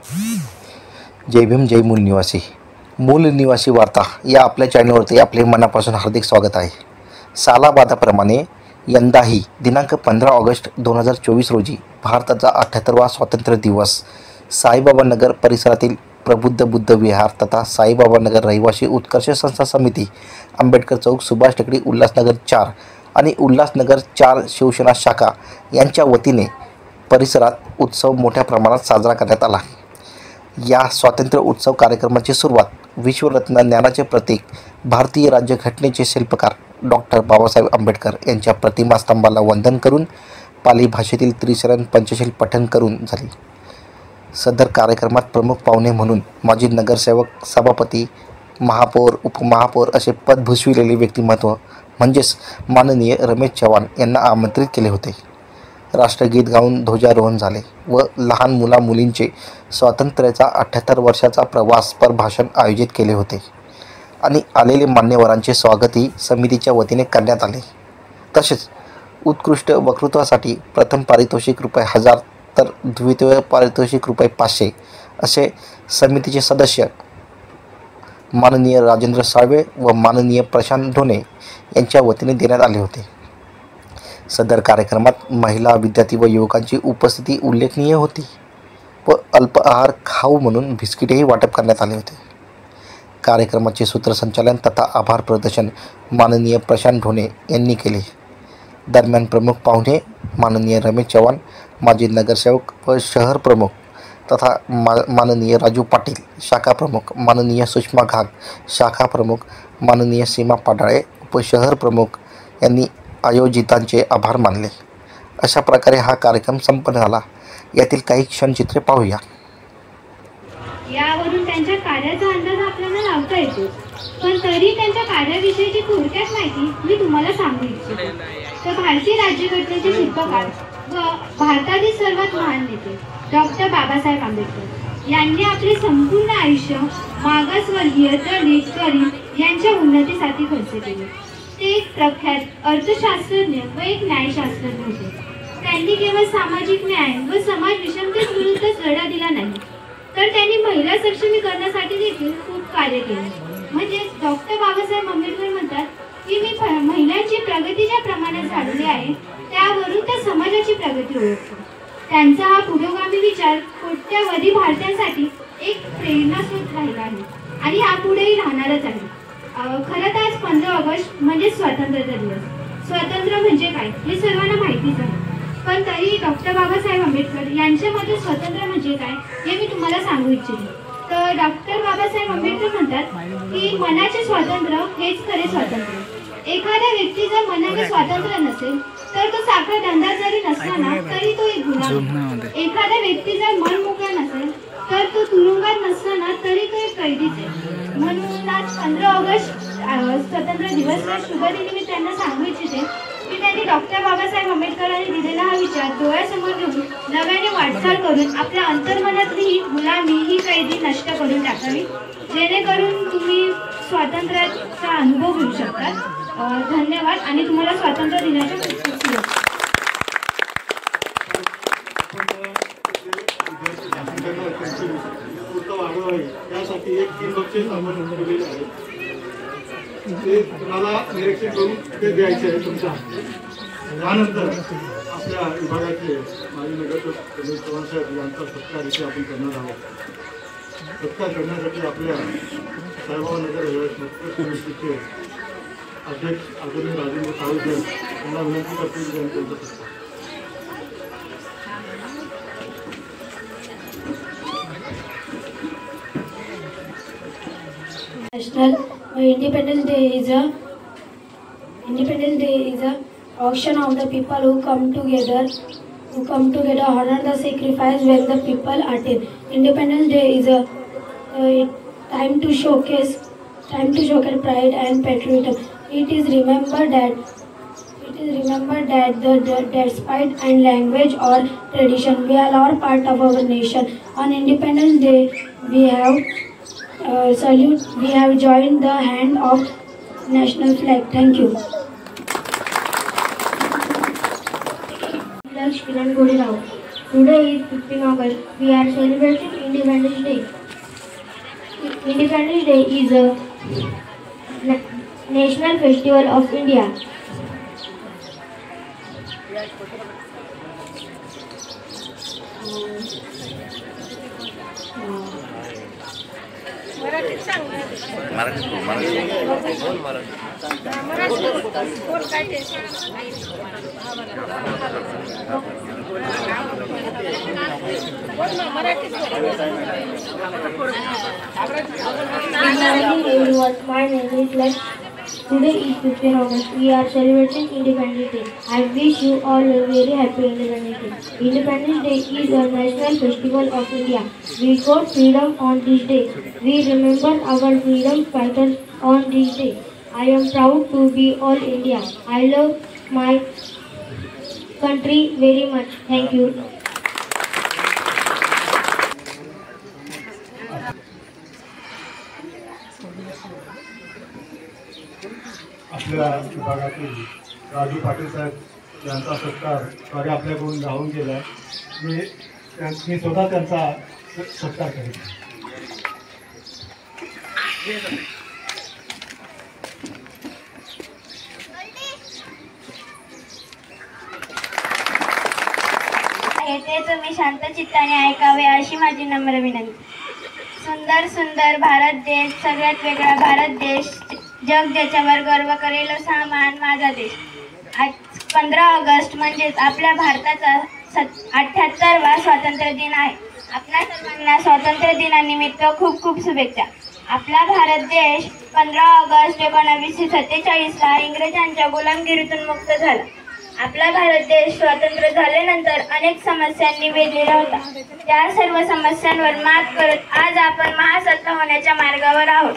जय भीम जय मूल निवासी. मूल निवासी वार्ता या आपल्या चॅनलवरती आपले मनापासून हार्दिक स्वागत आहे. सालाबादाप्रमाणे यंदाही दिनांक 15 ऑगस्ट 2024 रोजी भारताचा 78वा स्वातंत्र्य दिवस साईबाबा नगर परिसरातील प्रबुद्ध बुद्ध विहार तथा साईबाबा नगर रहिवासी उत्कर्ष संस्था समिती, आंबेडकर चौक, सुभाष टेकडी, उल्हासनगर 4 आणि उल्हासनगर 4 शिवसेना शाखा यांच्या वतीने परिसरात उत्सव मोठ्या प्रमाणात साजरा करण्यात आला. या स्वातंत्र्य उत्सव कार्यक्रमाची सुरुवात विश्वरत्न ज्ञानाचे प्रतीक, भारतीय राज्यघटनेचे शिल्पकार डॉक्टर बाबासाहेब आंबेडकर यांच्या प्रतिमास्तंभाला वंदन करून पाली भाषेतील त्रिशरण पंचशील पठण करून झाली. सदर कार्यक्रमात प्रमुख पाहुणे म्हणून माजी नगरसेवक, सभापती, महापौर, उपमहापौर असे पद भूषविलेले व्यक्तिमत्व म्हणजेच माननीय रमेश चव्हाण यांना आमंत्रित केले होते. राष्ट्रगीत गाऊन ध्वजारोहण झाले व लहान मुला-मुलींचे स्वातंत्र्याचा 78 वर्षाचा प्रवासपर भाषण आयोजित केले होते आणि आलेले मान्यवरांचे स्वागतही समितीच्या वतीने करण्यात आले. तसेच उत्कृष्ट वक्तृत्वासाठी प्रथम पारितोषिक ₹1000 तर द्वितीय पारितोषिक ₹500 असे समितीचे सदस्य माननीय राजेंद्र साळवे व माननीय प्रशांत ढोणे यांच्या वतीने देण्यात आले होते. सदर कार्यक्रमात महिला, विद्यार्थी व युवकांची उपस्थिती उल्लेखनीय होती व अल्प आहार खाऊ म्हणून बिस्किटेही वाटप करण्यात आले होते. कार्यक्रमाचे सूत्रसंचालन तथा आभार प्रदर्शन माननीय प्रशांत ढोणे यांनी केले. दरम्यान प्रमुख पाहुणे माननीय रमेश चव्हाण, माजी नगरसेवक व शहर प्रमुख तथा माननीय राजू पाटील शाखा प्रमुख, माननीय सुषमा घाग शाखा प्रमुख, माननीय सीमा पाडाळे उपशहर प्रमुख यांनी आयोजितांचे आभार मानले. अशा प्रकारे हा कार्यक्रम संपन्न झाला. यातील काही क्षणचित्रे पाहूया. यावरून त्यांच्या कार्याचा अंदाज आपल्याला लावता येतो, पण तरी त्यांच्या कार्याविषयीची थोडक्यात माहिती मी तुम्हाला सांगू इच्छिते. तर भारतीय राज्यघटनेचे शिल्पकार व भारतातील सर्वात महान नेते डॉक्टर बाबासाहेब आंबेडकर यांनी आपले संपूर्ण आयुष्य मागासवर्गीय, दलित, गरीब यांच्या उन्नतीसाठी खर्च केले. ते एक प्रख्यात अर्थशास्त्रज्ञ व एक न्यायशास्त्रज्ञ होते. त्यांनी केवळ सामाजिक न्याय व समाज विषमतेविरुद्ध लढा दिला नाही, तर त्यांनी महिला सक्षमीकरणासाठी देखील खूप कार्य केले. म्हणजे डॉक्टर बाबासाहेब आंबेडकर म्हणतात की मी महिलांची प्रगती ज्या प्रमाणात झालेली आहे त्यावरून त्या समाजाची प्रगती ओळखतो. त्यांचा हा पुरोगामी विचार कोट्यावधी भारतीयांसाठी एक प्रेरणास्रोत राहिला आहे आणि यापुढेही राहणारच आहे. खरं तर आज 15 ऑगस्ट म्हणजे स्वातंत्र्य दिवस. स्वातंत्र्य म्हणजे काय हे सर्वांना माहितीच आहे, पण तरी डॉक्टर बाबासाहेब आंबेडकर यांच्या मते स्वातंत्र्य म्हणजे काय हे मी तुम्हाला सांगू इच्छिते. तर डॉक्टर बाबासाहेब आंबेडकर म्हणतात की मनाचे स्वातंत्र्य हेच खरे स्वातंत्र्य. एखाद्या व्यक्ती जर मनाने स्वातंत्र्य नसेल तर तो साखर धंदा जरी नसला ना तरी तो एक गुन्हा. एखाद्या व्यक्ती जर मन मोकळा नसेल तर तो तुरुंगात नसला ना तरी तो एक कैदीच आहे. म्हणून आज 15 ऑगस्ट स्वातंत्र्य दिवस या शुभदिनी मी त्यांना सांगू इच्छिते की त्यांनी डॉक्टर बाबासाहेब आंबेडकरांनी दिलेला हा विचार डोळ्यासमोर घेऊन नव्याने वाटचाल करून आपल्या अंतर्मनातली ही गुलामी, ही कैदी नष्ट करून टाकावी, जेणेकरून तुम्ही स्वातंत्र्याचा अनुभव घेऊ शकतात. धन्यवाद आणि तुम्हाला स्वातंत्र्य दिनाच्या खूप खूप शुभेच्छा. त्यासाठी एक 3 बक्षीस आम्हाला दिलेले आहे, ते तुम्हाला निरीक्षण करून ते द्यायचे आहे तुमच्या. यानंतर आपल्या विभागातले माजी नगरसेवक रमेश चव्हाण साहेब यांचा सत्कार इथे आपण करणार आहोत. सत्कार करण्यासाठी आपल्या साईबाबा नगर रहिवासी समितीचे अध्यक्ष आदरणीय राजेंद्र साळवे यांना विनंती करतो की त्यांचा सत्कार. National Independence Day is a auction of the people who come together honor the sacrifice when the people attain. Independence Day is a time to showcase pride and patriotism. It is remembered that despite and language or tradition, we are all part of our nation. On Independence Day, we have joined the hand of national flag. Thank you. Kiran गोडेराव. Today is 15 August. We are celebrating Independence Day. Independence Day is a national festival of India. Good morning everyone. My name is Lex. Today is 15 August. We are celebrating Independence Day. I wish you all a very happy Independence Day. Independence Day is a national festival of India. We got freedom on this day. We remember our freedom fighters on this day. I am proud to be all India. I love my country very much. Thank you. आपल्या विभागातील राजू पाटील साहेब यांचा सत्कार कार्य आपल्याकडून राहून गेला आहे. मी स्वतः त्यांचा सत्कार करेन. ते तुम्ही शांत चित्ताने ऐकावे अशी माझी नम्र विनंती. सुंदर सुंदर भारत देश, सगळ्यात वेगळा भारत देश, जग ज्याच्यावर गर्व करेल असा महान माझा देश. आज 15 ऑगस्ट म्हणजेच आपल्या भारताचा 78वा स्वातंत्र्य दिन आहे. आपल्या सर्वांना स्वातंत्र्य दिनानिमित्त खूप खूप शुभेच्छा. आपला भारत देश 15 ऑगस्ट 1947ला इंग्रजांच्या गुलामगिरीतून मुक्त झाला. आपला भारत देश स्वतंत्र झाल्यानंतर अनेक समस्यांनी वेढलेला होता. त्या सर्व समस्यांवर मात करत आज आपण महासत्ता होण्याच्या मार्गावर आहोत.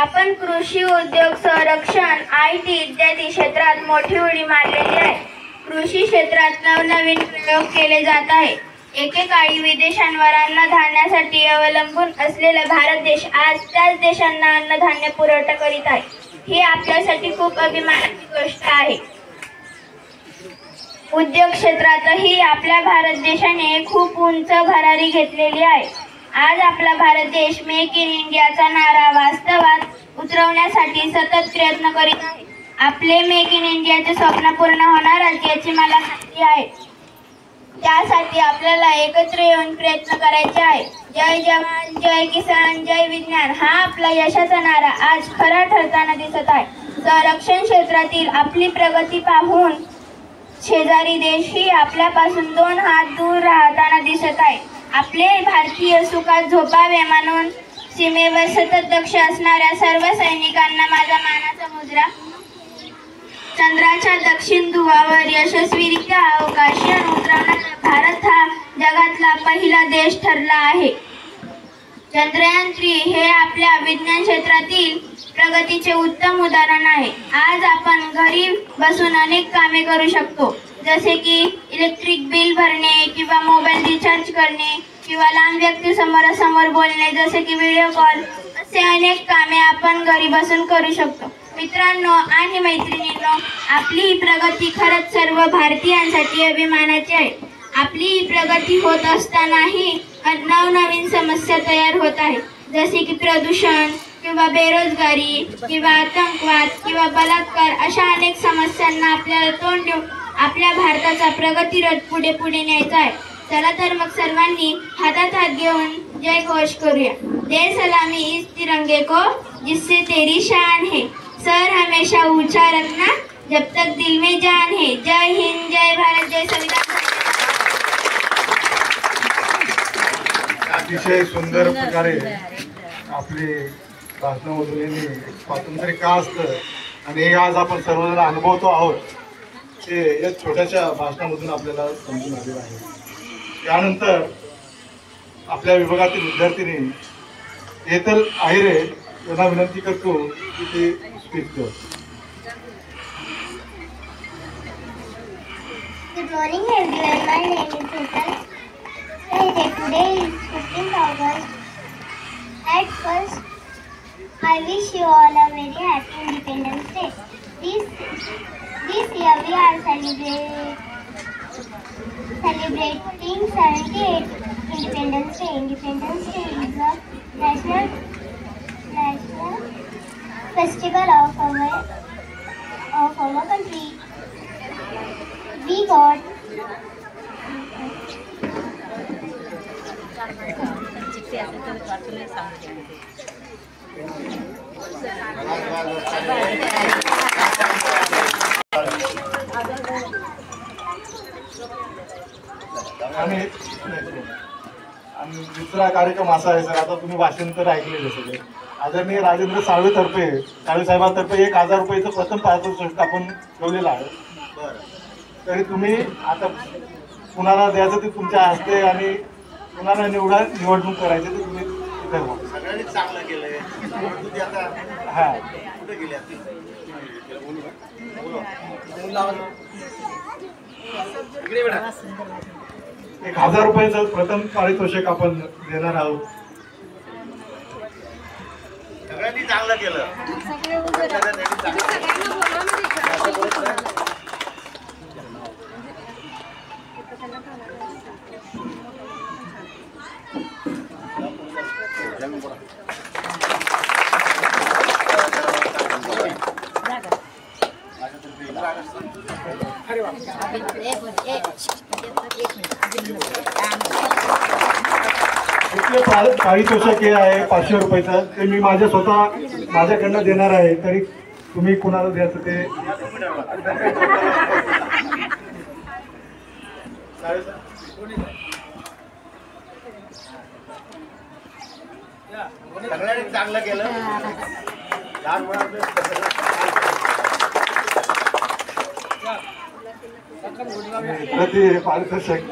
आपण कृषी, उद्योग, संरक्षण, IT इत्यादी क्षेत्रात मोठी उडी मारलेली आहे. कृषी क्षेत्रात नवनवीन प्रयोग केले जात आहे. एकेकाळी विदेशांवर अन्नधान्यासाठी अवलंबून असलेला भारत देश आज त्याच देशांना अन्नधान्य पुरवठा करीत आहे. ही आपल्यासाठी खूप अभिमानाची गोष्ट आहे. उद्योग क्षेत्रातही आपल्या भारत देशाने खूप उंच भरारी घेतलेली आहे. आज आपला भारत देश मेक इन इंडियाचा नारा वास्तवात उतरवण्यासाठी सतत प्रयत्न करीत आहे. आपले मेक इन इंडियाचे स्वप्न पूर्ण होणारच याची मला खात्री आहे. त्यासाठी आपल्याला एकत्र येऊन प्रयत्न करायचे आहे. जय जवान, जय किसान, जय विज्ञान हा आपला यशाचा नारा आज खरा ठरताना दिसत आहे. संरक्षण क्षेत्रातील आपली प्रगती पाहून शेजारी देशही आपल्यापासून 2 हात दूर राहताना दिसत आहे. आपले भारतीय सुखात झोपावे म्हणून सीमेवर सतत दक्ष असणाऱ्या सर्व सैनिकांना माझा मानाचा मुजरा. चंद्राच्या दक्षिण ध्रुवावर यशस्वीरित्या अवकाशयान उतरवणारा भारत हा जगातला पहिला देश ठरला आहे. चंद्रयान 3 हे आपल्या विज्ञान क्षेत्रातील प्रगतीचे उत्तम उदाहरण आहे. आज आपण घरी बसून अनेक कामे करू शकतो, जसे की इलेक्ट्रिक बिल भरणे किंवा मोबाईल रिचार्ज करणे किंवा लांब व्यक्तीसमोरासमोर बोलणे जसे की व्हिडिओ कॉल. असे अनेक कामे आपण घरी बसून करू शकतो. मित्रांनो आणि मैत्रिणींनो, आपली ही प्रगती खरंच सर्व भारतीयांसाठी अभिमानाची आहे. आपली ही प्रगती होत असतानाही नवनवीन समस्या तयार होत आहेत, जसे की प्रदूषण किंवा बेरोजगारी किंवा आतंकवाद किंवा बलात्कार. अशा अनेक समस्यांना आपल्याला तोंड देऊन आपल्या भारताचा प्रगती रथ पुढे पुढे न्यायचा आहे. चला तर मग सर्वांनी हातात हात घेऊन जय घोष करूया. दे सलामी इस तिरंगे को जिससे तेरी शान है, सर हमेशा ऊंचा रखना जब तक दिल में जान है. जय हिंद, जय भारत, जय संविधान. अतिशय सुंदर प्रकारे आपले भाषणामधून यांनी स्वातंत्र्य का असतं आणि हे आज आपण सर्वजण अनुभवतो आहोत ते या छोट्याशा भाषणामधून आपल्याला समजून आलेलं आहे. यानंतर आपल्या विभागातील विद्यार्थिनी येतल आहिरे यांना विनंती करतो की ते स्पीच कर. Good morning everyone, my name is Hetal. Today is 15th August. At first, I wish you all a very happy Independence Day. This year we are celebrating celebrating 78th Independence Day. Independence Day is a national festival of our country. We got आणि दुसरा कार्यक्रम असा आहे sir, आता तुम्ही भाषण तर ऐकलेले सगळे. आदरणीय राजेंद्र साळवे साहेबांतर्फे 1000 रुपयाचं प्रथम पारितोषिक आपण ठेवलेलं आहे. तरी तुम्ही आता कुणाला द्यायचं ते तुमच्या हस्ते आणि कुणाला निवडणूक करायची ते तुम्ही सगळ्यांनी चांगलं केलंय. हां कुठे गेले 1000 रुपयाचं प्रथम पारितोषिक आपण देणार आहोत. सगळ्यांनी चांगलं केलं. पारितोषिक हे आहे 500 रुपयाचं. ते मी माझ्याकडनं देणार आहे. तरी तुम्ही कुणाला द्यायचं ते सगळ्यांनी चांगलं केलं. लहान मुलांना पारितोषिक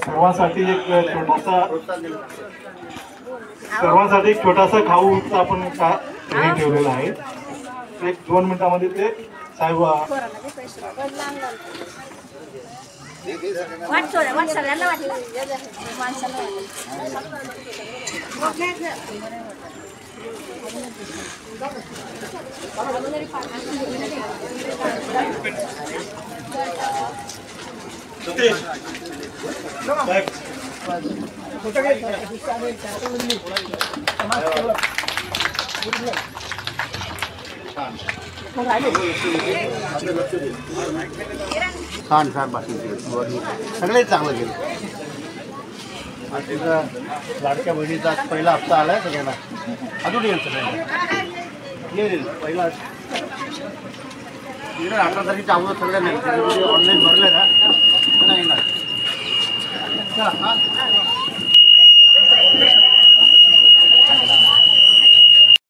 सर्वांसाठी एक छोटासा खाऊ आपण हे ठेवलेला आहे. 1-2 मिनिटामध्ये ते साहेब छान भाषण केलं. सगळे चांगलं केलं. आज तुझा लाडक्या बहिणीचा पहिला हप्ता आला आहे सगळ्यांना. अजून येईल सगळ्यांना येईल पहिला 18 तारखेच्या अगोदर सगळ्यांना ऑनलाईन भरले ना.